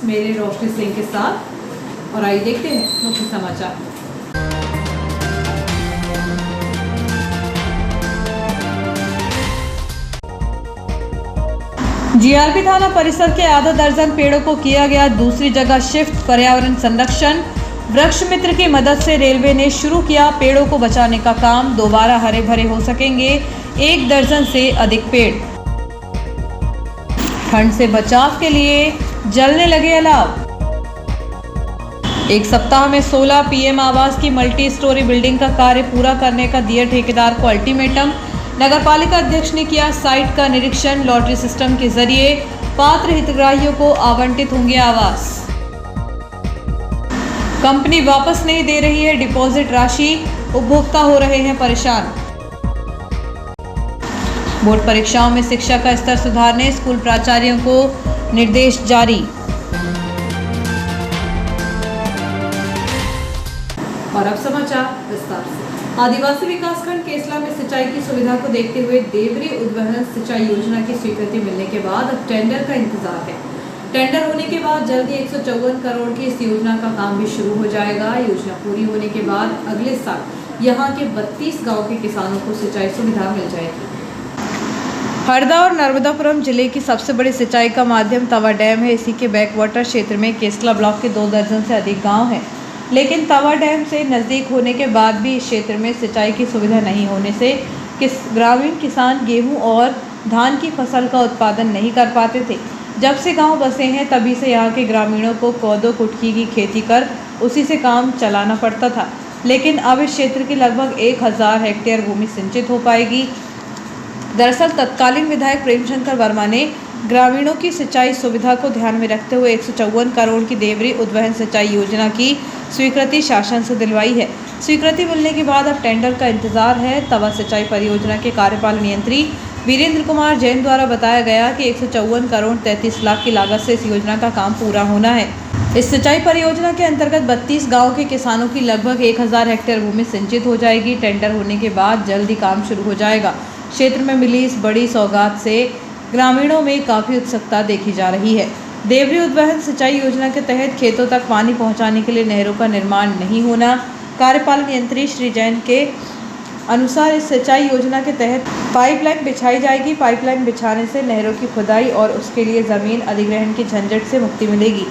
मेरे रोशनी सिंह के साथ। और आइए देखते हैं मुख्य समाचार। जीआरपी थाना परिसर के आधा दर्जन पेड़ों को किया गया दूसरी जगह शिफ्ट। पर्यावरण संरक्षण वृक्ष मित्र की मदद से रेलवे ने शुरू किया पेड़ों को बचाने का काम। दोबारा हरे भरे हो सकेंगे 1 दर्जन से अधिक पेड़। ठंड से बचाव के लिए जलने लगे अलाव। एक सप्ताह में 16 पीएम आवास की मल्टी स्टोरी बिल्डिंग का कार्य पूरा करने का दिया ठेकेदार को अल्टीमेटम। नगरपालिका अध्यक्ष ने किया साइट का निरीक्षण। लॉटरी सिस्टम के जरिए पात्र हितग्राहियों को आवंटित होंगे आवास। कंपनी वापस नहीं दे रही है डिपॉजिट राशि, उपभोक्ता हो रहे हैं परेशान। बोर्ड परीक्षाओं में शिक्षा का स्तर सुधारने स्कूल प्राचार्यों को निर्देश जारी। और अब समाचार विस्तार से। आदिवासी विकासखंड केसला में सिंचाई की सुविधा को देखते हुए देवरी उद्वहन सिंचाई योजना की स्वीकृति मिलने के बाद अब टेंडर का इंतजार है। टेंडर होने के बाद जल्दी 154 करोड़ की इस योजना का काम भी शुरू हो जाएगा। योजना पूरी होने के बाद अगले साल यहां के 32 गांव के किसानों को सिंचाई सुविधा मिल जाएगी। हरदा और नर्मदापुरम जिले की सबसे बड़ी सिंचाई का माध्यम तवा डैम है। इसी के बैकवाटर क्षेत्र में केसला ब्लॉक के 2 दर्जन से अधिक गाँव हैं। लेकिन तवा डैम से नज़दीक होने के बाद भी इस क्षेत्र में सिंचाई की सुविधा नहीं होने से ग्रामीण किसान गेहूं और धान की फसल का उत्पादन नहीं कर पाते थे। जब से गांव बसे हैं तभी से यहां के ग्रामीणों को कोदो कुटकी की खेती कर उसी से काम चलाना पड़ता था। लेकिन अब इस क्षेत्र की लगभग 1000 हेक्टेयर भूमि सिंचित हो पाएगी। दरअसल तत्कालीन विधायक प्रेमशंकर वर्मा ने ग्रामीणों की सिंचाई सुविधा को ध्यान में रखते हुए 154 करोड़ की देवरी उद्वहन सिंचाई योजना की स्वीकृति शासन से दिलवाई है। स्वीकृति मिलने के बाद अब टेंडर का इंतजार है। तवा सिंचाई परियोजना के कार्यपालन यंत्री वीरेंद्र कुमार जैन द्वारा बताया गया कि 154 करोड़ 33 लाख की लागत से इस योजना का काम पूरा होना है। इस सिंचाई परियोजना के अंतर्गत 32 गाँव के किसानों की लगभग 1000 हेक्टेयर भूमि सिंचित हो जाएगी। टेंडर होने के बाद जल्दी काम शुरू हो जाएगा। क्षेत्र में मिली इस बड़ी सौगात से ग्रामीणों में काफ़ी उत्सुकता देखी जा रही है। देवरी उद्वहन सिंचाई योजना के तहत खेतों तक पानी पहुंचाने के लिए नहरों का निर्माण नहीं होना। कार्यपालन यंत्री श्री जैन के अनुसार इस सिंचाई योजना के तहत पाइपलाइन बिछाई जाएगी। पाइपलाइन बिछाने से नहरों की खुदाई और उसके लिए ज़मीन अधिग्रहण की झंझट से मुक्ति मिलेगी।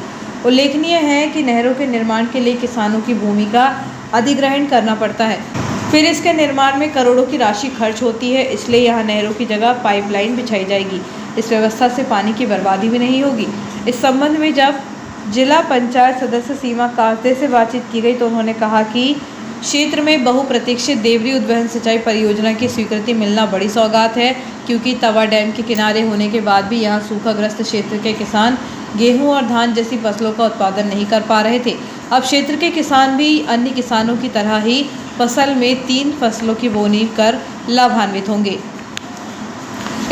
उल्लेखनीय है कि नहरों के निर्माण के लिए किसानों की भूमि का अधिग्रहण करना पड़ता है, फिर इसके निर्माण में करोड़ों की राशि खर्च होती है। इसलिए यहाँ नहरों की जगह पाइपलाइन बिछाई जाएगी। इस व्यवस्था से पानी की बर्बादी भी नहीं होगी। इस संबंध में जब जिला पंचायत सदस्य सीमा कास्ते से बातचीत की गई तो उन्होंने कहा कि क्षेत्र में बहुप्रतीक्षित देवरी उद्वहन सिंचाई परियोजना की स्वीकृति मिलना बड़ी सौगात है, क्योंकि तवा डैम के किनारे होने के बाद भी यहाँ सूखाग्रस्त क्षेत्र के किसान गेहूं और धान जैसी फसलों का उत्पादन नहीं कर पा रहे थे। अब क्षेत्र के किसान भी अन्य किसानों की तरह ही फसल में 3 फसलों की बोनी कर लाभान्वित होंगे।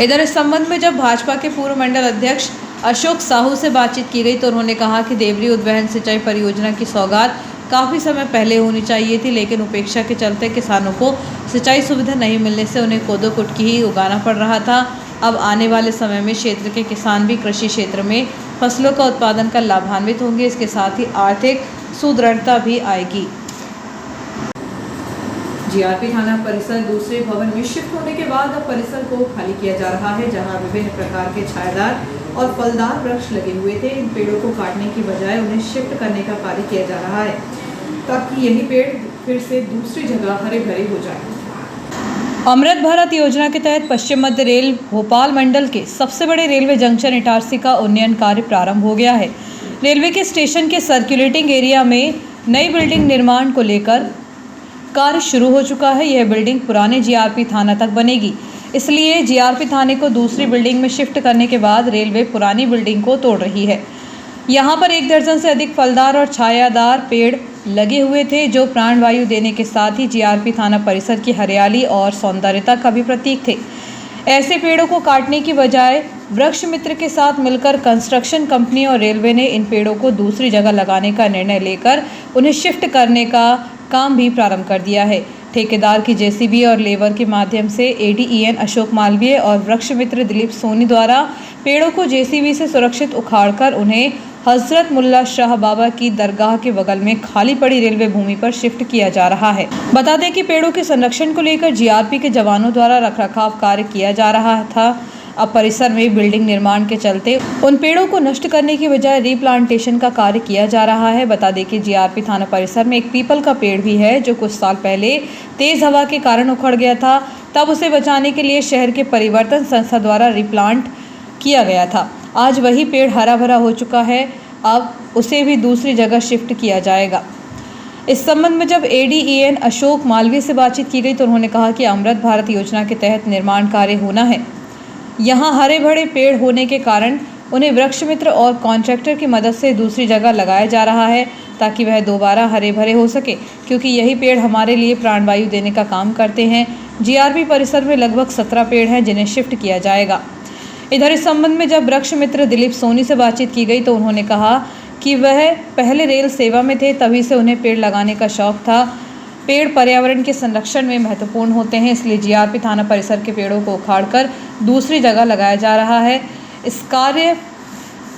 इधर इस संबंध में जब भाजपा के पूर्व मंडल अध्यक्ष अशोक साहू से बातचीत की गई तो उन्होंने कहा कि देवरी उद्वहन सिंचाई परियोजना की सौगात काफ़ी समय पहले होनी चाहिए थी, लेकिन उपेक्षा के चलते किसानों को सिंचाई सुविधा नहीं मिलने से उन्हें कोदो कुटकी ही उगाना पड़ रहा था। अब आने वाले समय में क्षेत्र के किसान भी कृषि क्षेत्र में फसलों का उत्पादन कर लाभान्वित होंगे। इसके साथ ही आर्थिक सुदृढ़ता भी आएगी। जीआरपी थाना परिसर दूसरे भवन में शिफ्ट होने के बाद अब परिसर को खाली किया जा रहा है, जहां विभिन्न प्रकार के छायादार और फलदार वृक्ष लगे हुए थे। इन पेड़ों को काटने की बजाय उन्हें शिफ्ट करने का कार्य किया जा रहा है, ताकि यही पेड़ फिर से दूसरी जगह हरे भरे हो जाए। अमृत भारत योजना के तहत पश्चिम मध्य रेल भोपाल मंडल के सबसे बड़े रेलवे जंक्शन इटारसी का उन्नयन कार्य प्रारंभ हो गया है। रेलवे के स्टेशन के सर्कुलेटिंग एरिया में नई बिल्डिंग निर्माण को लेकर कार्य शुरू हो चुका है। यह बिल्डिंग पुराने जीआरपी थाना तक बनेगी, इसलिए जीआरपी थाने को दूसरी बिल्डिंग में शिफ्ट करने के बाद रेलवे पुरानी बिल्डिंग को तोड़ रही है। यहाँ पर 1 दर्जन से अधिक फलदार और छायादार पेड़ लगे हुए थे, जो प्राणवायु देने के साथ ही जीआरपी थाना परिसर की हरियाली और सौंदर्यता का भी प्रतीक थे। ऐसे पेड़ों को काटने की बजाय वृक्ष मित्र के साथ मिलकर कंस्ट्रक्शन कंपनी और रेलवे ने इन पेड़ों को दूसरी जगह लगाने का निर्णय लेकर उन्हें शिफ्ट करने का काम भी प्रारंभ कर दिया है। ठेकेदार की जेसीबी और लेबर के माध्यम से एडीईएन अशोक मालवीय और वृक्ष मित्र दिलीप सोनी द्वारा पेड़ों को जेसीबी से सुरक्षित उखाड़कर उन्हें हजरत मुल्ला शाह बाबा की दरगाह के बगल में खाली पड़ी रेलवे भूमि पर शिफ्ट किया जा रहा है। बता दें कि पेड़ों के संरक्षण को लेकर जीआरपी के जवानों द्वारा रखरखाव कार्य किया जा रहा था। अब परिसर में बिल्डिंग निर्माण के चलते उन पेड़ों को नष्ट करने की बजाय रीप्लांटेशन का कार्य किया जा रहा है। बता दें कि जीआरपी थाना परिसर में एक पीपल का पेड़ भी है जो कुछ साल पहले तेज हवा के कारण उखड़ गया था। तब उसे बचाने के लिए शहर के परिवर्तन संस्था द्वारा रिप्लांट किया गया था। आज वही पेड़ हरा भरा हो चुका है, अब उसे भी दूसरी जगह शिफ्ट किया जाएगा। इस संबंध में जब एडीईएन अशोक मालवीय से बातचीत की गई तो उन्होंने कहा कि अमृत भारत योजना के तहत निर्माण कार्य होना है। यहाँ हरे भरे पेड़ होने के कारण उन्हें वृक्ष मित्र और कॉन्ट्रैक्टर की मदद से दूसरी जगह लगाया जा रहा है ताकि वह दोबारा हरे भरे हो सके, क्योंकि यही पेड़ हमारे लिए प्राणवायु देने का काम करते हैं। जीआरपी परिसर में लगभग 17 पेड़ हैं जिन्हें शिफ्ट किया जाएगा। इधर इस संबंध में जब वृक्ष मित्र दिलीप सोनी से बातचीत की गई तो उन्होंने कहा कि वह पहले रेल सेवा में थे, तभी से उन्हें पेड़ लगाने का शौक था। पेड़ पर्यावरण के संरक्षण में महत्वपूर्ण होते हैं, इसलिए जीआरपी थाना परिसर के पेड़ों को उखाड़कर दूसरी जगह लगाया जा रहा है। इस कार्य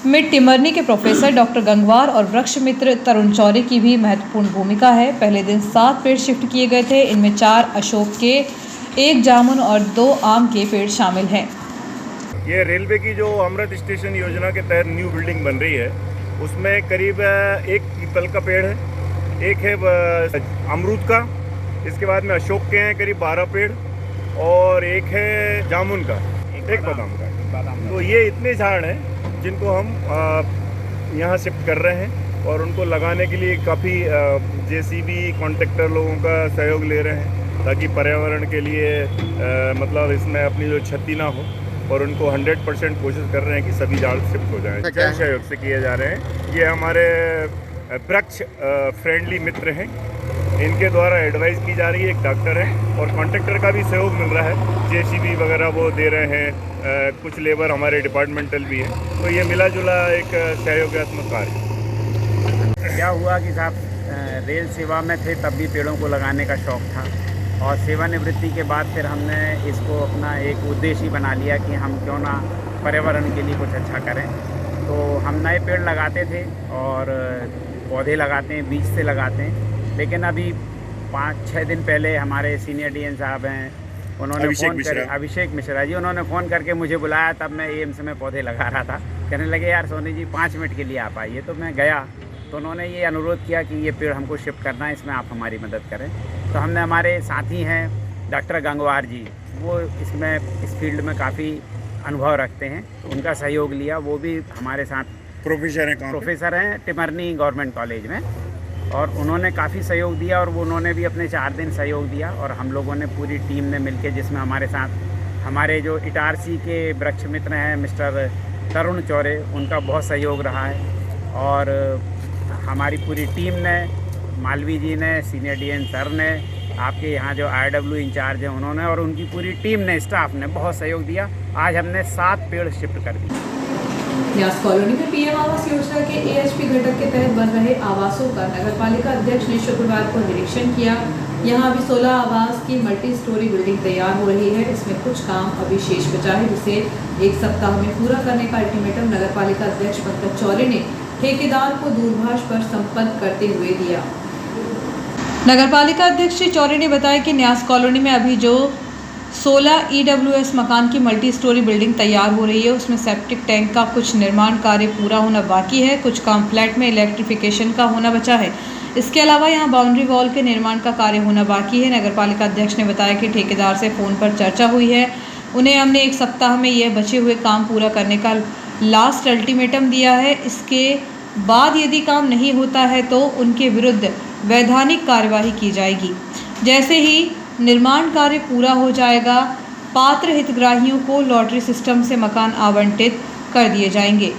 में टिमरनी के प्रोफेसर डॉक्टर गंगवार और वृक्ष मित्र तरुण चौरे की भी महत्वपूर्ण भूमिका है। पहले दिन 7 पेड़ शिफ्ट किए गए थे, इनमें 4 अशोक के, 1 जामुन और 2 आम के पेड़ शामिल हैं। ये रेलवे की जो अमृत स्टेशन योजना के तहत न्यू बिल्डिंग बन रही है, उसमें करीब 1 पीपल का पेड़ है, 1 है अमरूद का, इसके बाद में अशोक के हैं करीब 12 पेड़ और 1 है जामुन का, 1 बादाम का। तो ये इतने झाड़ हैं जिनको हम यहाँ शिफ्ट कर रहे हैं और उनको लगाने के लिए काफ़ी जेसीबी कॉन्ट्रैक्टर लोगों का सहयोग ले रहे हैं ताकि पर्यावरण के लिए मतलब इसमें अपनी जो क्षति ना हो, और उनको 100% कोशिश कर रहे हैं कि सभी झाड़ शिफ्ट हो जाएं। जन सहयोग से किए जा रहे हैं। ये हमारे वृक्ष फ्रेंडली मित्र हैं, इनके द्वारा एडवाइस की जा रही है। एक डॉक्टर है और कॉन्ट्रैक्टर का भी सहयोग मिल रहा है, जेसीबी वगैरह वो दे रहे हैं, कुछ लेबर हमारे डिपार्टमेंटल भी है। तो ये मिला जुला एक सहयोगात्मक कार्य। क्या हुआ कि साहब रेल सेवा में थे तब भी पेड़ों को लगाने का शौक़ था, और सेवानिवृत्ति के बाद फिर हमने इसको अपना एक उद्देश्य ही बना लिया कि हम क्यों ना पर्यावरण के लिए कुछ अच्छा करें। तो हम नए पेड़ लगाते थे और पौधे लगाते हैं, बीज से लगाते हैं, लेकिन अभी 5-6 दिन पहले हमारे सीनियर डीएन साहब हैं, उन्होंने अभिषेक मिश्रा जी, उन्होंने फ़ोन करके मुझे बुलाया। तब मैं एम्स में पौधे लगा रहा था। कहने लगे यार सोनी जी 5 मिनट के लिए आप आइए। तो मैं गया तो उन्होंने ये अनुरोध किया कि ये पेड़ हमको शिफ्ट करना है, इसमें आप हमारी मदद करें। तो हमने, हमारे साथी हैं डॉक्टर गंगवार जी, वो इसमें इस फील्ड में काफ़ी अनुभव रखते हैं, तो उनका सहयोग लिया। वो भी हमारे साथ प्रोफेसर हैं टिमरनी गवर्नमेंट कॉलेज में, और उन्होंने काफ़ी सहयोग दिया और वो उन्होंने भी अपने 4 दिन सहयोग दिया। और हम लोगों ने पूरी टीम ने मिलकर, जिसमें हमारे साथ हमारे जो इटारसी के वृक्ष मित्र हैं मिस्टर तरुण चौरे, उनका बहुत सहयोग रहा है। और हमारी पूरी टीम ने, मालवी जी ने, सीनियर डीएन सर ने, आपके यहाँ जो IW इंचार्ज हैं उन्होंने, और उनकी पूरी टीम ने, स्टाफ ने बहुत सहयोग दिया। आज हमने 7 पेड़ शिफ्ट कर दिए। न्यास कॉलोनी में पीएम आवास योजना के AHP घटक के तहत बन रहे आवासों का नगरपालिका अध्यक्ष ने शुक्रवार को निरीक्षण किया। यहाँ अभी 16 आवास की मल्टी स्टोरी बिल्डिंग तैयार हो रही है। इसमें कुछ काम अभी शेष बचा है, जिसे 1 सप्ताह में पूरा करने का अल्टीमेटम नगरपालिका अध्यक्ष पंकज चौरे ने ठेकेदार को दूरभाष पर संपर्क करते हुए दिया। नगरपालिका अध्यक्ष श्री चौरे ने बताया कि न्यास कॉलोनी में अभी जो 16 EWS मकान की मल्टी स्टोरी बिल्डिंग तैयार हो रही है, उसमें सेप्टिक टैंक का कुछ निर्माण कार्य पूरा होना बाकी है। कुछ काम फ्लैट में इलेक्ट्रिफिकेशन का होना बचा है। इसके अलावा यहाँ बाउंड्री वॉल के निर्माण का कार्य होना बाकी है। नगरपालिका अध्यक्ष ने बताया कि ठेकेदार से फ़ोन पर चर्चा हुई है, उन्हें हमने 1 सप्ताह में यह बचे हुए काम पूरा करने का लास्ट अल्टीमेटम दिया है। इसके बाद यदि काम नहीं होता है तो उनके विरुद्ध वैधानिक कार्यवाही की जाएगी। जैसे ही निर्माण कार्य पूरा हो जाएगा, पात्र हितग्राहियों को लॉटरी सिस्टम से मकान आवंटित कर दिए जाएंगे।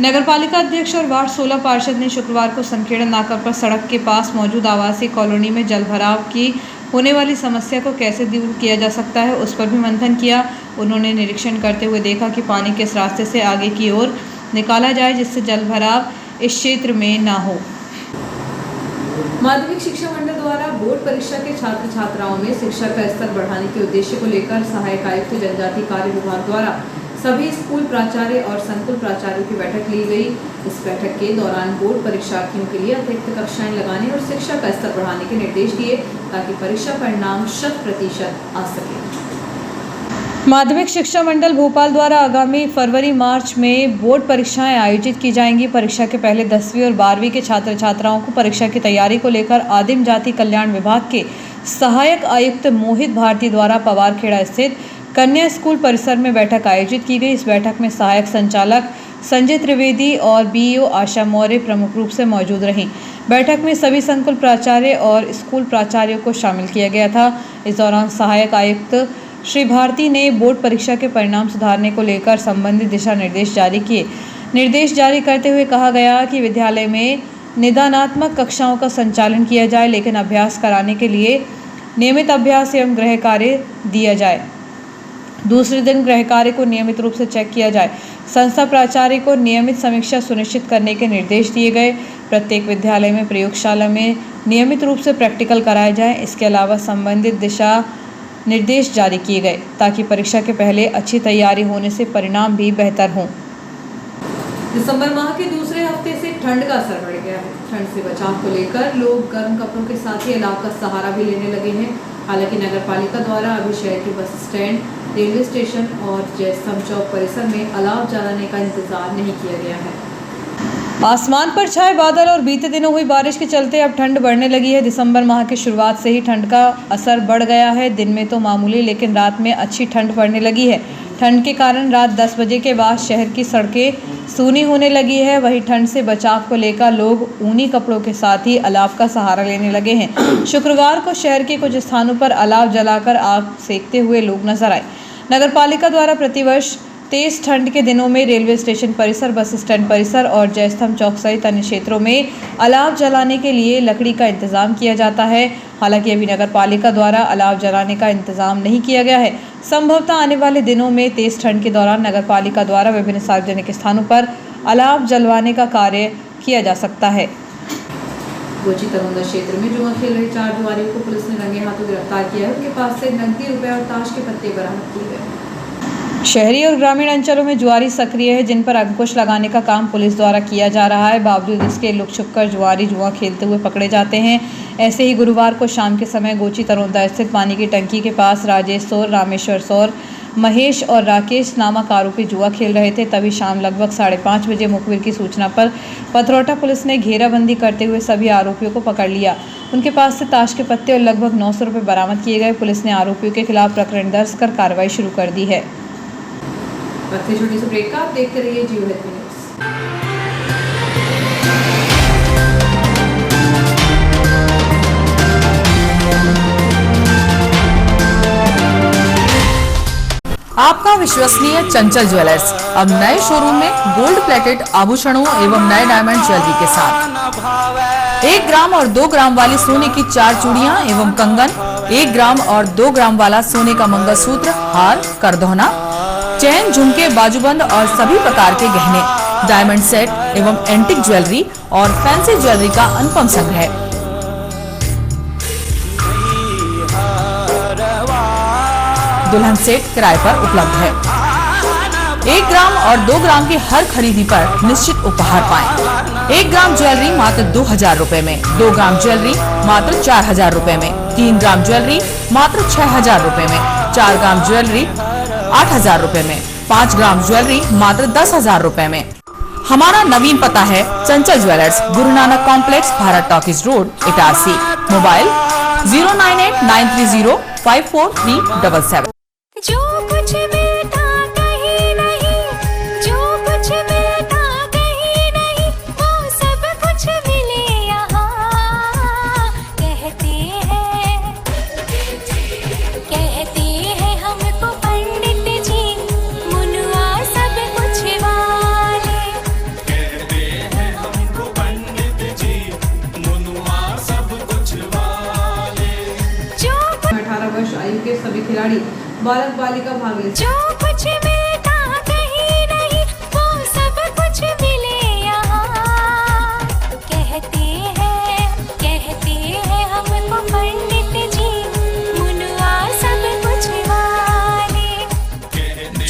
नगरपालिका अध्यक्ष और वार्ड 16 पार्षद ने शुक्रवार को संकीर्ण नाका पर सड़क के पास मौजूद आवासीय कॉलोनी में जल भराव की होने वाली समस्या को कैसे दूर किया जा सकता है, उस पर भी मंथन किया। उन्होंने निरीक्षण करते हुए देखा कि पानी किस रास्ते से आगे की ओर निकाला जाए जिससे जल भराव इस क्षेत्र में ना हो। माध्यमिक शिक्षा मंडल द्वारा बोर्ड परीक्षा के छात्र छात्राओं में शिक्षा का स्तर बढ़ाने के उद्देश्य को लेकर सहायक आयुक्त जनजाति कार्य विभाग द्वारा सभी स्कूल प्राचार्य और संकुल प्राचार्यों की बैठक ली गई। इस बैठक के दौरान बोर्ड परीक्षार्थियों के लिए अतिरिक्त कक्षाएं लगाने और शिक्षा का स्तर बढ़ाने के निर्देश दिए ताकि परीक्षा परिणाम 100% आ सके। माध्यमिक शिक्षा मंडल भोपाल द्वारा आगामी फरवरी-मार्च में बोर्ड परीक्षाएं आयोजित की जाएंगी। परीक्षा के पहले 10वीं और 12वीं के छात्र छात्राओं को परीक्षा की तैयारी को लेकर आदिम जाति कल्याण विभाग के सहायक आयुक्त मोहित भारती द्वारा पवारखेड़ा स्थित कन्या स्कूल परिसर में बैठक आयोजित की गई। इस बैठक में सहायक संचालक संजय त्रिवेदी और बीईओ आशा मौर्य प्रमुख रूप से मौजूद रहीं। बैठक में सभी संकुल प्राचार्य और स्कूल प्राचार्यों को शामिल किया गया था। इस दौरान सहायक आयुक्त श्री भारती ने बोर्ड परीक्षा के परिणाम सुधारने को लेकर संबंधित दिशा निर्देश जारी किए। निर्देश जारी करते हुए कहा गया कि विद्यालय में निदानात्मक कक्षाओं का संचालन किया जाए, लेकिन अभ्यास कराने के लिए नियमित अभ्यास एवं गृह कार्य दिया जाए। दूसरे दिन गृह कार्य को नियमित रूप से चेक किया जाए। संस्था प्राचार्य को नियमित समीक्षा सुनिश्चित करने के निर्देश दिए गए। प्रत्येक विद्यालय में प्रयोगशाला में नियमित रूप से प्रैक्टिकल कराए जाएं। इसके अलावा संबंधित दिशा निर्देश जारी किए गए ताकि परीक्षा के पहले अच्छी तैयारी होने से परिणाम भी बेहतर हों। दिसंबर माह के दूसरे हफ्ते से ठंड का असर बढ़ गया है। ठंड से बचाव को लेकर लोग गर्म कपड़ों के साथ ही अलाव का सहारा भी लेने लगे हैं। हालांकि नगर पालिका द्वारा अभी शहर के बस स्टैंड, रेलवे स्टेशन और जयस्तंभ चौक परिसर में अलाव जलाने का इंतजार नहीं किया गया है। आसमान पर छाए बादल और बीते दिनों हुई बारिश के चलते अब ठंड बढ़ने लगी है। दिसंबर माह की शुरुआत से ही ठंड का असर बढ़ गया है। दिन में तो मामूली, लेकिन रात में अच्छी ठंड पड़ने लगी है। ठंड के कारण रात 10 बजे के बाद शहर की सड़कें सूनी होने लगी है। वहीं ठंड से बचाव को लेकर लोग ऊनी कपड़ों के साथ ही अलाव का सहारा लेने लगे हैं। शुक्रवार को शहर के कुछ स्थानों पर अलाव जलाकर आग सेकते हुए लोग नजर आए। नगर पालिका द्वारा प्रतिवर्ष तेज ठंड के दिनों में रेलवे स्टेशन परिसर, बस स्टैंड परिसर और जयस्तंभ चौक सहित अन्य क्षेत्रों में अलाव जलाने के लिए लकड़ी का इंतजाम किया जाता है। हालांकि अभी नगर पालिका द्वारा अलाव जलाने का इंतजाम नहीं किया गया है। संभवतः आने वाले दिनों में तेज ठंड के दौरान नगर पालिका द्वारा विभिन्न सार्वजनिक स्थानों पर अलाव जलवाने का कार्य किया जा सकता है। गोची तरोंदा क्षेत्र में जुआ खेल रहे 4 जुआरियों को पुलिस ने रंगे हाथों गिरफ्तार किया है। उनके पास से नकदी, रुपए और ताश के पत्ते बरामद किए गए। शहरी और ग्रामीण अंचलों में जुआरी सक्रिय है, जिन पर अंकुश लगाने का काम पुलिस द्वारा किया जा रहा है। बावजूद इसके लुक छुपकर जुआरी जुआ खेलते हुए पकड़े जाते हैं। ऐसे ही गुरुवार को शाम के समय गोची तरोंदा स्थित पानी की टंकी के पास राजेश सौर, रामेश्वर सौर, महेश और राकेश नामक आरोपी जुआ खेल रहे थे। तभी शाम लगभग 5:30 बजे मुखबिर की सूचना पर पथरौटा पुलिस ने घेराबंदी करते हुए सभी आरोपियों को पकड़ लिया। उनके पास से ताश के पत्ते और लगभग 900 रुपये बरामद किए गए। पुलिस ने आरोपियों के खिलाफ प्रकरण दर्ज कर कार्रवाई शुरू कर दी है। छोटी सी ब्रेक का आप देखते रहिए जियो हेल्थ न्यूज़। आपका विश्वसनीय चंचल ज्वेलर्स अब नए शोरूम में गोल्ड प्लेटेड आभूषणों एवं नए डायमंड ज्वेलरी के साथ 1 ग्राम और 2 ग्राम वाली सोने की 4 चूड़ियां एवं कंगन, 1 ग्राम और 2 ग्राम वाला सोने का मंगलसूत्र, हार, करधौना, चैन, झुमके, बाजूबंद और सभी प्रकार के गहने, डायमंड सेट एवं एंटिक ज्वेलरी और फैंसी ज्वेलरी का अनुपम संग्रह। दुल्हन सेट किराए पर उपलब्ध है। 1 ग्राम और 2 ग्राम की हर खरीदी पर निश्चित उपहार पाएं। 1 ग्राम ज्वेलरी मात्र 2000 रुपए में, 2 ग्राम ज्वेलरी मात्र 4000 रुपए में, 3 ग्राम ज्वेलरी मात्र 6000 रुपए में, 4 ग्राम ज्वेलरी 8000 रुपए में, 5 ग्राम ज्वेलरी मात्र 10,000 रुपए में। हमारा नवीन पता है चंचल jewellers, Guru Nanak complex, Bharat talkies road, Itarsi. Mobile 09893054377। जो कुछ मिलता कहीं नहीं, जो कुछ मिलता कहीं नहीं, वो सब कुछ मिले यहाँ। कहते हैं हमको पंडित जी, मुनुआ सब कुछ वाले। कहते हैं हमको पंडित जी, मुनुआ सब कुछ वाले। जो 18 वर्ष आयु के सभी खिलाड़ी बालक बालिका भाग ले। जो कुछ मिलता कहीं नहीं, वो सब कुछ मिले यहाँ। कहते हैं हमको पंडित जी, मुनुआ सब कुछ वाले।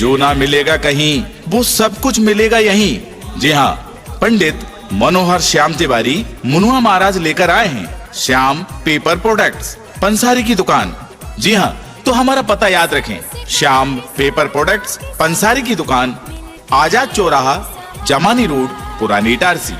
जो ना मिलेगा कहीं वो सब कुछ मिलेगा यहीं। जी हाँ, पंडित मनोहर श्याम तिवारी मुनुआ महाराज लेकर आए हैं श्याम पेपर प्रोडक्ट्स, पंसारी की दुकान। जी हाँ, तो हमारा पता याद रखें, श्याम पेपर प्रोडक्ट्स, पंसारी की दुकान, आजाद चौराहा, जमानी रोड, पुरानी इटारसी,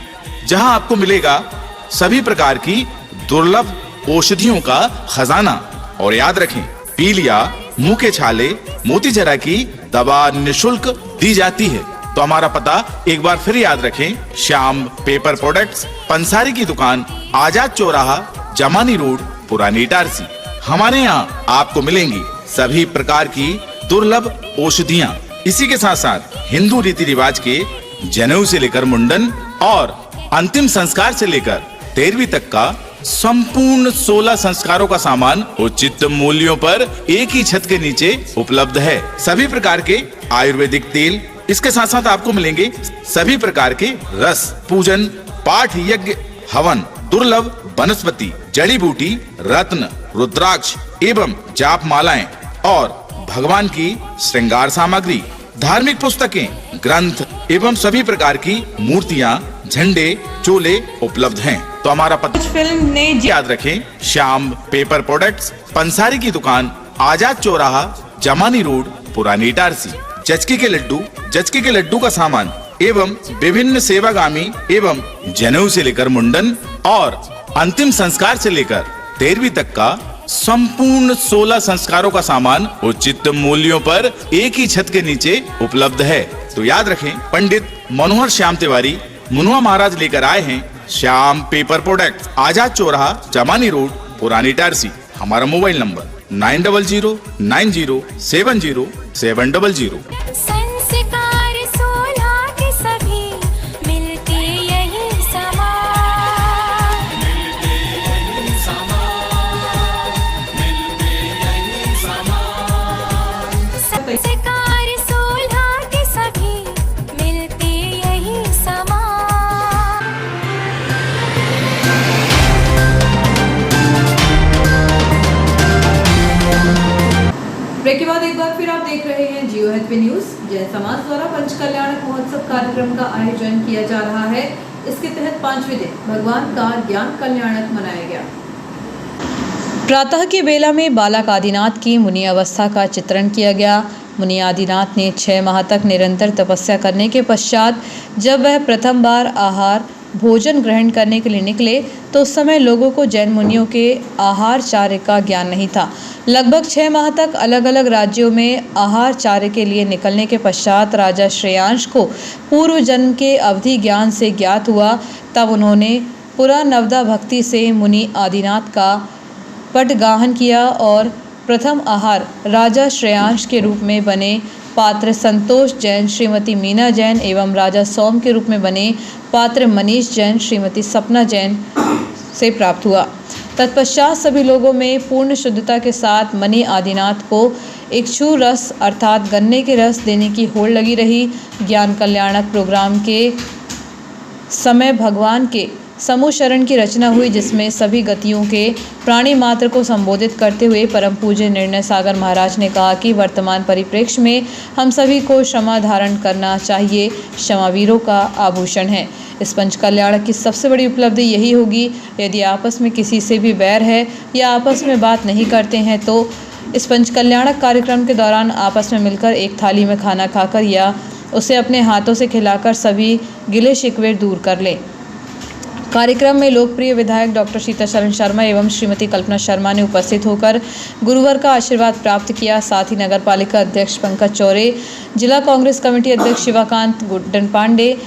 जहां आपको मिलेगा सभी प्रकार की दुर्लभ औषधियों का खजाना। और याद रखें, पीलिया, मुंह के छाले, मोतीजरा की दवा निशुल्क दी जाती है। तो हमारा पता एक बार फिर याद रखें, श्याम पेपर प्रोडक्ट्स, पंसारी की दुकान, आजाद चौराहा, जमानी रोड, पुरानी इटारसी। हमारे यहाँ आपको मिलेंगी सभी प्रकार की दुर्लभ औषधियाँ। इसी के साथ साथ हिंदू रीति रिवाज के जनेऊ से लेकर मुंडन और अंतिम संस्कार से लेकर 13वीं तक का संपूर्ण 16 संस्कारों का सामान उचित मूल्यों पर एक ही छत के नीचे उपलब्ध है। सभी प्रकार के आयुर्वेदिक तेल, इसके साथ साथ आपको मिलेंगे सभी प्रकार के रस, पूजन, पाठ, यज्ञ, हवन, दुर्लभ वनस्पति, जड़ी बूटी, रत्न, रुद्राक्ष एवं जाप मालाएं और भगवान की श्रृंगार सामग्री, धार्मिक पुस्तकें, ग्रंथ एवं सभी प्रकार की मूर्तियां, झंडे, चोले उपलब्ध हैं। तो हमारा पता फिल्म ने याद रखें, श्याम पेपर प्रोडक्ट्स, पंसारी की दुकान, आजाद चौराहा, जमानी रोड, पुरानी इटारसी। जचकी के लड्डू का सामान एवं विभिन्न सेवागामी एवं जनेऊ से लेकर मुंडन और अंतिम संस्कार से लेकर 13वीं तक का संपूर्ण 16 संस्कारों का सामान उचित मूल्यों पर एक ही छत के नीचे उपलब्ध है। तो याद रखें, पंडित मनोहर श्याम तिवारी मुनुआ महाराज लेकर आए हैं श्याम पेपर प्रोडक्ट, आजाद चौराहा, जमानी रोड, पुरानी इटारसी। हमारा मोबाइल नंबर 9009070700। संस्कार 16 के सभी मिलते यही समान। संस्कार 16 के सभी मिलते यही समान। ब्रेक के बाद एक बार फिर आप देख रहे हैं जियो हेल्थ पे न्यूज। जय समाज द्वारा पंचकल्याणक महोत्सव कार्यक्रम का आयोजन किया जा रहा है। इसके तहत 5वें दिन भगवान का ज्ञान कल्याणक मनाया गया। प्रातः के बेला में बालक आदिनाथ की मुनि अवस्था का चित्रण किया गया। मुनि आदिनाथ ने 6 माह तक निरंतर तपस्या करने के पश्चात जब वह प्रथम बार आहार भोजन ग्रहण करने के लिए निकले तो उस समय लोगों को जैन मुनियों के आहार चार्य का ज्ञान नहीं था। लगभग 6 माह तक अलग अलग राज्यों में आहार चार्य के लिए निकलने के पश्चात राजा श्रेयांश को पूर्व जन्म के अवधि ज्ञान से ज्ञात हुआ। तब उन्होंने पुरा नवदा भक्ति से मुनि आदिनाथ का पटगाहन किया और प्रथम आहार राजा श्रेयांश के रूप में बने पात्र संतोष जैन, श्रीमती मीना जैन एवं राजा सोम के रूप में बने पात्र मनीष जैन, श्रीमती सपना जैन से प्राप्त हुआ। तत्पश्चात सभी लोगों में पूर्ण शुद्धता के साथ मणि आदिनाथ को इक्षु रस अर्थात गन्ने के रस देने की होड़ लगी रही। ज्ञान कल्याणक प्रोग्राम के समय भगवान के समूह शरण की रचना हुई, जिसमें सभी गतियों के प्राणी मात्र को संबोधित करते हुए परम पूज्य निर्णय सागर महाराज ने कहा कि वर्तमान परिप्रेक्ष्य में हम सभी को क्षमा धारण करना चाहिए। क्षमा वीरों का आभूषण है। इस पंच कल्याणक की सबसे बड़ी उपलब्धि यही होगी, यदि आपस में किसी से भी बैर है या आपस में बात नहीं करते हैं तो इस पंच कल्याणक कार्यक्रम के दौरान आपस में मिलकर एक थाली में खाना खाकर या उसे अपने हाथों से खिलाकर सभी गिले शिकवे दूर कर लें। कार्यक्रम में लोकप्रिय विधायक डॉक्टर सीताचरण शर्मा एवं श्रीमती कल्पना शर्मा ने उपस्थित होकर गुरुवर का आशीर्वाद प्राप्त किया। साथ ही नगर पालिका अध्यक्ष पंकज चौरे, जिला कांग्रेस कमेटी अध्यक्ष शिवाकांत गुड्डन पांडे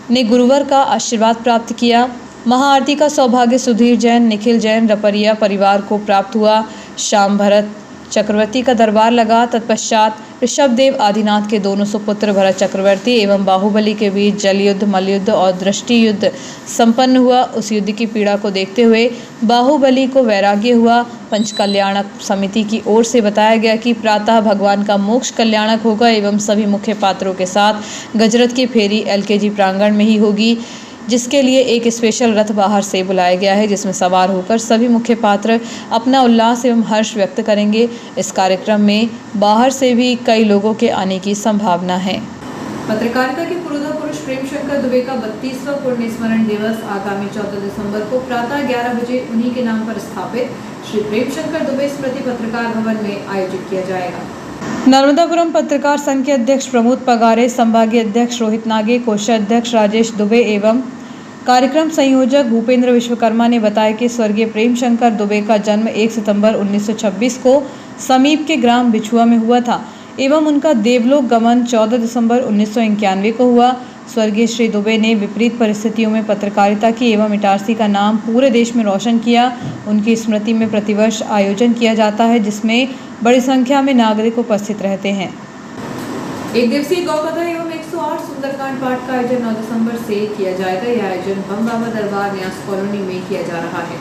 ने गुरुवर का आशीर्वाद प्राप्त किया। महाआरती का सौभाग्य सुधीर जैन, निखिल जैन, रपरिया परिवार को प्राप्त हुआ। शाम भरत चक्रवर्ती का दरबार लगा। तत्पश्चात ऋषभदेव आदिनाथ के दोनों सुपुत्र भरत चक्रवर्ती एवं बाहुबली के बीच जल युद्ध, मल्लयुद्ध और दृष्टि युद्ध संपन्न हुआ। उस युद्ध की पीड़ा को देखते हुए बाहुबली को वैराग्य हुआ। पंचकल्याणक समिति की ओर से बताया गया कि प्रातः भगवान का मोक्ष कल्याणक होगा एवं सभी मुख्य पात्रों के साथ गजरत की फेरी LKG प्रांगण में ही होगी। जिसके लिए एक स्पेशल रथ बाहर से बुलाया गया है, जिसमें सवार होकर सभी मुख्य पात्र अपना उल्लास एवं हर्ष व्यक्त करेंगे। इस कार्यक्रम में बाहर से भी कई लोगों के आने की संभावना है। पत्रकारिता के पुरोधा पुरुष प्रेमशंकर दुबे का 32वां पुण्य स्मरण दिवस आगामी 14 दिसंबर को प्रातः 11 बजे उन्हीं के नाम पर स्थापित श्री प्रेमशंकर दुबे स्मृति पत्रकार भवन में आयोजित किया जाएगा। नर्मदापुरम पत्रकार संघ के अध्यक्ष प्रमोद पगारे, संभागीय अध्यक्ष रोहित नागे, कोषाध्यक्ष राजेश दुबे एवं कार्यक्रम संयोजक भूपेंद्र विश्वकर्मा ने बताया कि स्वर्गीय प्रेमशंकर दुबे का जन्म 1 सितंबर 1926 को समीप के ग्राम बिछुआ में हुआ था एवं उनका देवलोक गमन 14 दिसंबर 1991 को हुआ। स्वर्गीय श्री दुबे ने विपरीत परिस्थितियों में पत्रकारिता की एवं इटारसी का नाम पूरे देश में रोशन किया। उनकी स्मृति में प्रतिवर्ष आयोजन किया जाता है, जिसमें बड़ी संख्या में नागरिक उपस्थित रहते हैं। एक दिवसीय गौ कथा एवं 108 सुंदरकांड पाठ का आयोजन 9 दिसंबर से किया जाएगा। यह आयोजन बम बाबा दरबार न्यास कॉलोनी में किया जा रहा है।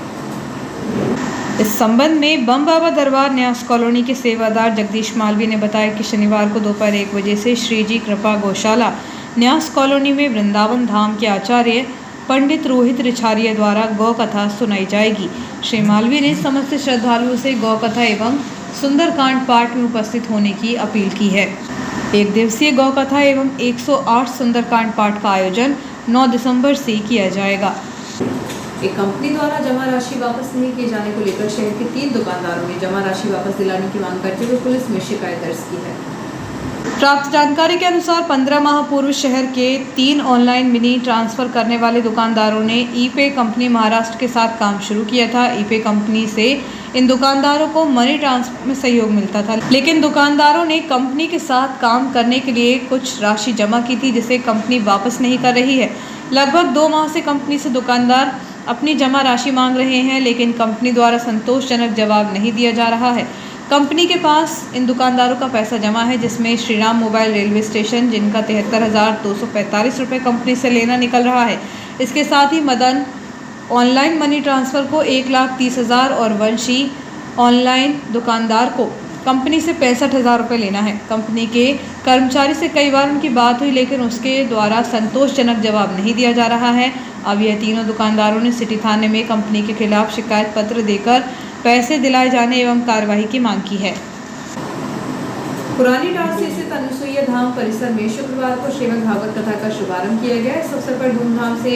इस संबंध में बम बाबा दरबार न्यास कॉलोनी के सेवादार जगदीश मालवी ने बताया कि शनिवार को दोपहर 1 बजे से श्री जी कृपा गौशाला न्यास कॉलोनी में वृंदावन धाम के आचार्य पंडित रोहित रिछारिया द्वारा गौ कथा सुनाई जाएगी। श्री मालवी ने समस्त श्रद्धालुओं से गौ कथा एवं सुंदरकांड पाठ में उपस्थित होने की अपील की है। एक दिवसीय गौ कथा एवं 108 सुंदरकांड पाठ का आयोजन 9 दिसंबर से किया जाएगा। एक कंपनी द्वारा जमा राशि वापस नहीं किए जाने को लेकर शहर के 3 दुकानदारों ने जमा राशि वापस दिलाने की मांग करते हुए पुलिस में शिकायत दर्ज की है। प्राप्त जानकारी के अनुसार 15 माह पूर्व शहर के 3 ऑनलाइन मिनी ट्रांसफर करने वाले दुकानदारों ने ई-पे कंपनी महाराष्ट्र के साथ काम शुरू किया था। ई-पे कंपनी से इन दुकानदारों को मनी ट्रांसफर में सहयोग मिलता था, लेकिन दुकानदारों ने कंपनी के साथ काम करने के लिए कुछ राशि जमा की थी, जिसे कंपनी वापस नहीं कर रही है। लगभग 2 माह से कंपनी से दुकानदार अपनी जमा राशि मांग रहे हैं, लेकिन कंपनी द्वारा संतोषजनक जवाब नहीं दिया जा रहा है। कंपनी के पास इन दुकानदारों का पैसा जमा है, जिसमें श्रीराम मोबाइल रेलवे स्टेशन, जिनका 73,245 रुपये कंपनी से लेना निकल रहा है। इसके साथ ही मदन ऑनलाइन मनी ट्रांसफ़र को 1,30,000 और वंशी ऑनलाइन दुकानदार को कंपनी से 65,000 रुपये लेना है। कंपनी के कर्मचारी से कई बार उनकी बात हुई, लेकिन उसके द्वारा संतोषजनक जवाब नहीं दिया जा रहा है। अब यह तीनों दुकानदारों ने सिटी थाने में कंपनी के खिलाफ शिकायत पत्र देकर पैसे दिलाए जाने एवं कार्रवाई की मांग की है। पुरानी इटारसी स्थित अनुसुईया धाम परिसर में शुक्रवार को श्रीमद् भागवत कथा का शुभारंभ किया गया। इस अवसर पर धूमधाम से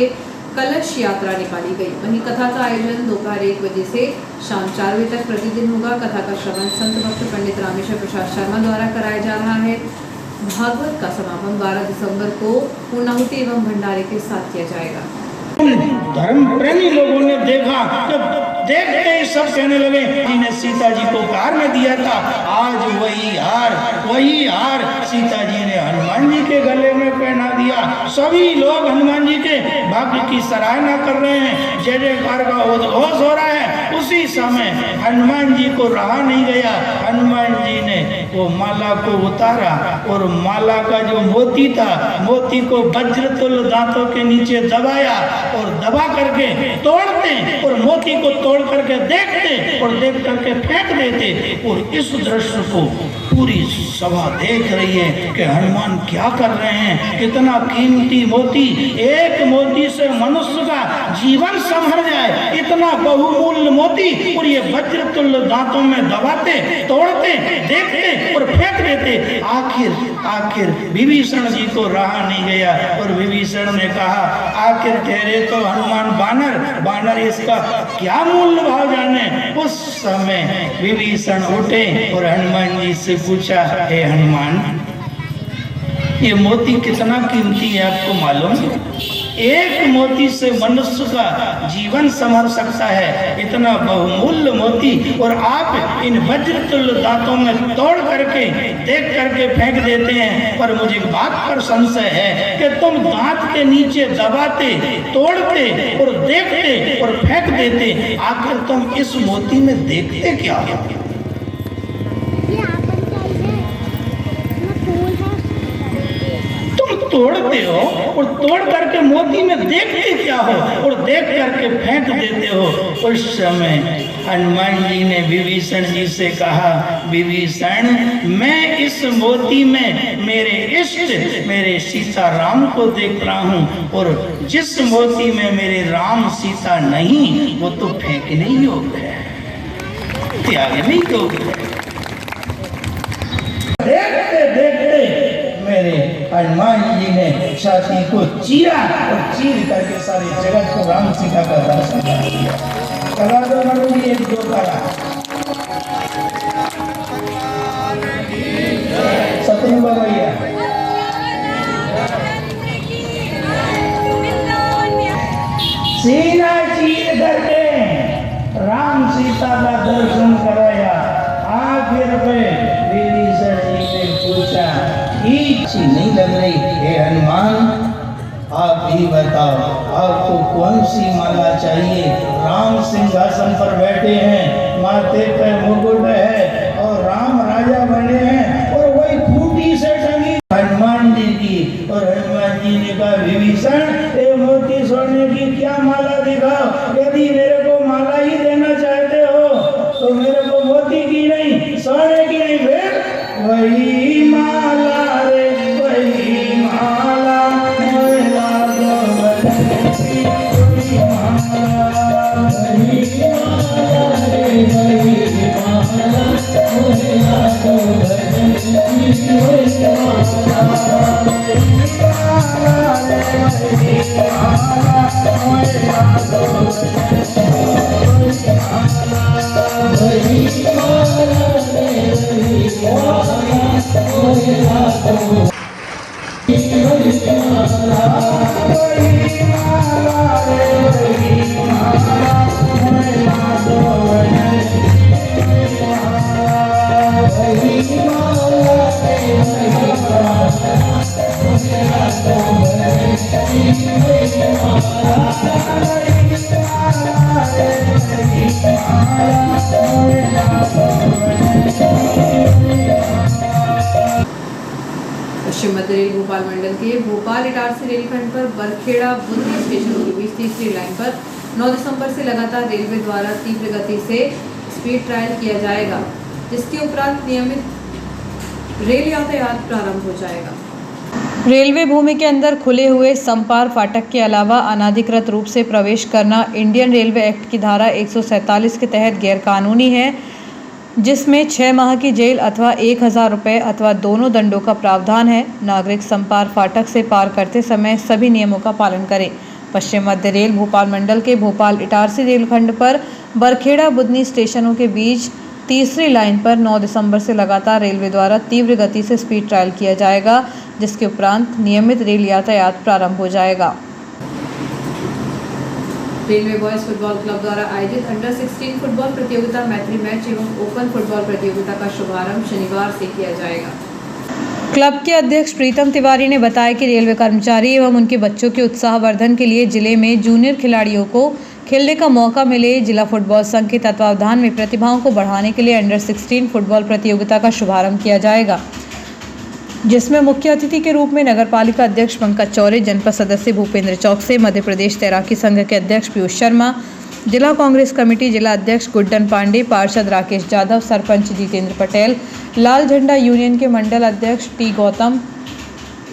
कलश यात्रा निकाली गई। वहीं कथा का आयोजन दोपहर 1 बजे से शाम 4 बजे तक प्रतिदिन होगा। कथा का श्रवण संत भक्त पंडित रामेश्वर प्रसाद शर्मा द्वारा कराया जा रहा है। भागवत का समापन 12 दिसंबर को पूर्णाहुति एवं भंडारे के साथ किया जाएगा। धर्म प्रेमी लोगों ने देखा, जब देखते ही सब कहने लगे जी ने सीता जी को उपहार में दिया था, आज वही हार सीता जी ने हनुमान जी के गले में पहना दिया। सभी लोग हनुमान जी के भाग्य की सराहना कर रहे हैं, जय जयकार का उद्घोष हो रहा है। उसी समय हनुमान जी को रहा नहीं गया। हनुमान जी ने वो माला को उतारा और माला का जो मोती था, मोती को वज्रतुल्य दांतों के नीचे दबाया और दबा करके तोड़ते और मोती को तोड़ करके देखते और देख करके फेंक देते। और इस दृश्य को पूरी सभा देख रही है कि हनुमान क्या कर रहे हैं। कितना कीमती मोती, एक मोती से मनुष्य का जीवन संभर जाए, इतना बहुमूल्य मोती। और ये वज्रतुल्य दांतों में दबाते, तोड़ते, देखते और फेंक देते। आखिर विभीषण जी को रहा नहीं गया और विभीषण ने कहा, आखिर ठहरे तो हनुमान बानर इसका क्या मूल्य भाव जाने। उस समय विभीषण उठे और हनुमान जी से पूछा, हे हनुमान, ये मोती कितना कीमती है आपको मालूम? एक मोती से मनुष्य का जीवन संभर सकता है, इतना बहुमूल्य मोती, और आप इन वज्रतुल्य दांतों में तोड़ करके देख करके फेंक देते हैं। पर मुझे एक बात पर संशय है कि तुम दांत के नीचे दबाते, तोड़ते और देखते और फेंक देते, आखिर तुम इस मोती में देखते क्या? तोड़ते हो और तोड़ करके मोती में देखते क्या हो और देख करके फेंक देते हो। उस समय हनुमान जी ने विभीषण जी से कहा, विभीषण मैं इस मोती में मेरे इष्ट मेरे सीता राम को देख रहा हूँ और जिस मोती में मेरे राम सीता नहीं वो तो फेंकने योग्य है, त्यागने योग्य है। देखते देखते मेरे हनुमान जी ने छाती को चीरा और चीर करके सारे जगत को राम सीता का दर्शन करा दिया। करा दो मनु जी, एक दो करा। सतनु भैया सीना चीर करके राम सीता का दर्शन कराया। आखिर पे विभीषण जी ने पूछा, अच्छी नहीं लग रही, हे हनुमान आप ही बताओ आपको कौन सी माला चाहिए? राम सिंहासन पर बैठे हैं, माथे पर मुकुट है और राम राजा बने हैं और वही खूंटी से टंगी हनुमान जी की। और हनुमान जी ने कहा, विभीषण ये मोती सोने की क्या माला दिखाओ, यदि मेरे को माला ही देना चाहते हो तो मेरे को मोती की नहीं सोने की नहीं, फिर वही माला रे वही माला मोला दो वही माला वही माला रे वही माला मोला दो वही पश्चिम मध्य रेल भोपाल मंडल के भोपाल इटारसी रेलखंड पर बरखेड़ा बुंदी स्टेशनों के बीच तीसरी लाइन पर 9 दिसंबर से लगातार रेलवे द्वारा तीव्र गति से स्पीड ट्रायल किया जाएगा, जिसके उपरांत नियमित रेल यातायात प्रारंभ हो जाएगा। रेलवे भूमि के अंदर खुले हुए संपार फाटक के अलावा अनाधिकृत रूप से प्रवेश करना इंडियन रेलवे एक्ट की धारा 147 के तहत गैरकानूनी है, जिसमें 6 माह की जेल अथवा 1000 रुपये अथवा दोनों दंडों का प्रावधान है। नागरिक संपार फाटक से पार करते समय सभी नियमों का पालन करें। पश्चिम मध्य रेल भोपाल मंडल के भोपाल इटारसी रेलखंड पर बरखेड़ा बुदनी स्टेशनों के बीच तीसरी लाइन पर 9 दिसंबर से लगातार रेलवे द्वारा तीव्र गति से स्पीड ट्रायल किया जाएगा, जिसके उपरांत नियमित रेल यातायात प्रारंभ हो जाएगा। रेलवे बॉयज फुटबॉल क्लब द्वारा आयोजित अंडर 16 फुटबॉल प्रतियोगिता मैत्री मैच एवं ओपन फुटबॉल प्रतियोगिता का शुभारंभ शनिवार से किया जाएगा। क्लब के अध्यक्ष प्रीतम तिवारी ने बताया कि रेलवे कर्मचारी एवं उनके बच्चों के उत्साहवर्धन के लिए जिले में जूनियर खिलाड़ियों को खेलने का मौका मिले। जिला फुटबॉल संघ के तत्वावधान में प्रतिभाओं को बढ़ाने के लिए अंडर 16 फुटबॉल प्रतियोगिता का शुभारंभ किया जाएगा, जिसमें मुख्य अतिथि के रूप में नगरपालिका अध्यक्ष पंकज चौरे, जनपद सदस्य भूपेंद्र चौकसे, मध्य प्रदेश तैराकी संघ के अध्यक्ष पीयूष शर्मा, जिला कांग्रेस कमेटी जिला अध्यक्ष गुड्डन पांडे, पार्षद राकेश जाधव, सरपंच जितेंद्र पटेल, लाल झंडा यूनियन के मंडल अध्यक्ष T Gautam,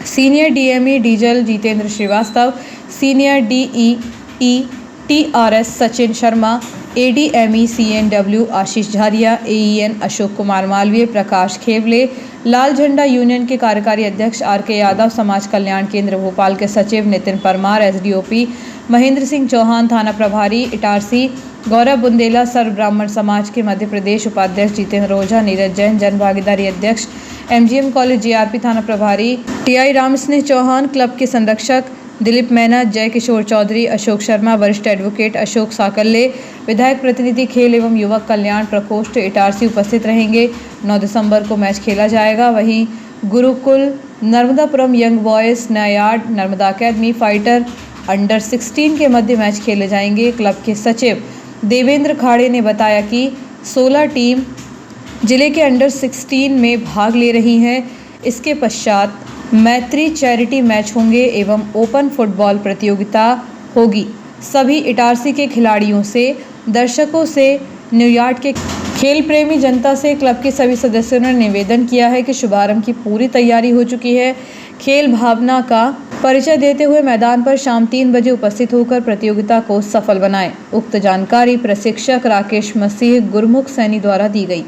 senior DME diesel Jitendra Shrivastava, senior DE TRS Sachin Sharma, ADME CNW Ashish Jharia, AEN Ashok Kumar Malviya, Prakash Khewle, लाल झंडा यूनियन के कार्यकारी अध्यक्ष आरके यादव, समाज कल्याण केंद्र भोपाल के सचिव नितिन परमार, एसडीओपी महेंद्र सिंह चौहान, थाना प्रभारी इटारसी गौरव बुंदेला, सर्व ब्राह्मण समाज के मध्य प्रदेश उपाध्यक्ष जितेंद्र ओझा, नीरज जैन, जन भागीदारी अध्यक्ष एमजीएम कॉलेज जीआरपी थाना प्रभारी टीआई रामस्नेह चौहान, क्लब के संरक्षक दिलीप मैना, जय किशोर चौधरी, अशोक शर्मा, वरिष्ठ एडवोकेट अशोक साकल्ले, विधायक प्रतिनिधि खेल एवं युवक कल्याण प्रकोष्ठ इटारसी उपस्थित रहेंगे। 9 दिसंबर को मैच खेला जाएगा। वहीं गुरुकुल नर्मदापुरम यंग बॉयज नयार्ड नर्मदा अकेडमी फाइटर अंडर 16 के मध्य मैच खेले जाएंगे। क्लब के सचिव देवेंद्र खाड़े ने बताया कि 16 टीम जिले के अंडर 16 में भाग ले रही हैं। इसके पश्चात मैत्री चैरिटी मैच होंगे एवं ओपन फुटबॉल प्रतियोगिता होगी। सभी इटारसी के खिलाड़ियों से, दर्शकों से, न्यूयॉर्क के खेल प्रेमी जनता से क्लब के सभी सदस्यों ने निवेदन किया है कि शुभारंभ की पूरी तैयारी हो चुकी है। खेल भावना का परिचय देते हुए मैदान पर शाम 3 बजे उपस्थित होकर प्रतियोगिता को सफल बनाएं। उक्त जानकारी प्रशिक्षक राकेश मसीह गुरमुख सैनी द्वारा दी गई।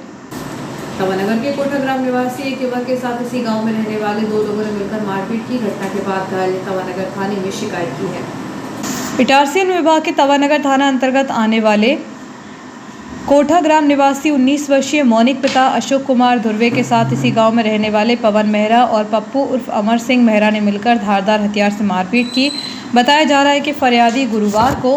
तवानगर के कोठा ग्राम निवासी एक युवक के साथ इसी गांव में रहने वाले 2 लोगों ने मिलकर मारपीट की घटना के बाद घायल तवानगर थाने में शिकायत की है। इटारसी विभाग के तवानगर थाना अंतर्गत आने वाले कोठा ग्राम निवासी 19 वर्षीय मौनिक पिता अशोक कुमार धुर्वे के साथ इसी गांव में रहने वाले पवन मेहरा और पप्पू उर्फ अमर सिंह मेहरा ने मिलकर धारदार हथियार से मारपीट की। बताया जा रहा है कि फरियादी गुरुवार को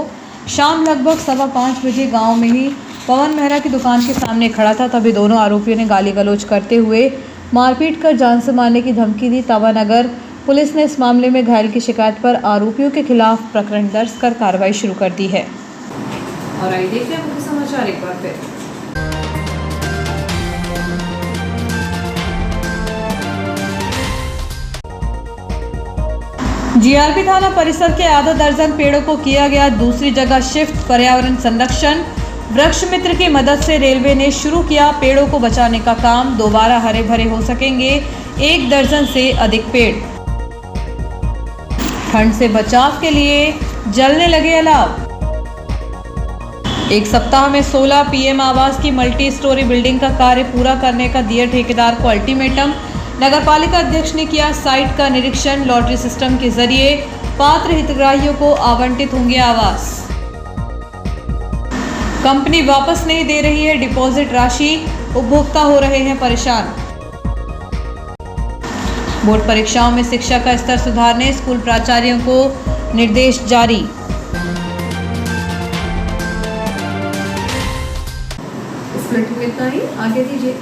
शाम लगभग 5:15 बजे गांव में ही पवन मेहरा की दुकान के सामने खड़ा था। तभी दोनों आरोपियों ने गाली गलौज करते हुए मारपीट कर जान से मारने की धमकी दी। तवानगर पुलिस ने इस मामले में घायल की शिकायत पर आरोपियों के खिलाफ प्रकरण दर्ज कर कार्रवाई शुरू कर दी है। और आइए देखते हैं मुख्य समाचार एक बार फिर। जीआरपी थाना परिसर के आधा दर्जन पेड़ों को किया गया दूसरी जगह शिफ्ट। पर्यावरण संरक्षण वृक्ष मित्र की मदद से रेलवे ने शुरू किया पेड़ों को बचाने का काम। दोबारा हरे भरे हो सकेंगे 1 दर्जन से अधिक पेड़। ठंड से बचाव के लिए जलने लगे अलाव। एक सप्ताह में 16 पीएम आवास की मल्टी स्टोरी बिल्डिंग का कार्य पूरा करने का दिया ठेकेदार को अल्टीमेटम। नगरपालिका अध्यक्ष ने किया साइट का निरीक्षण। लॉटरी सिस्टम के जरिए पात्र हितग्राहियों को आवंटित होंगे आवास। कंपनी वापस नहीं दे रही है डिपॉजिट राशि, उपभोक्ता हो रहे हैं परेशान। बोर्ड परीक्षाओं में शिक्षा का स्तर सुधारने स्कूल प्राचार्यों को निर्देश जारी। इस बुलेटिन में इतना ही, आगे दीजिए।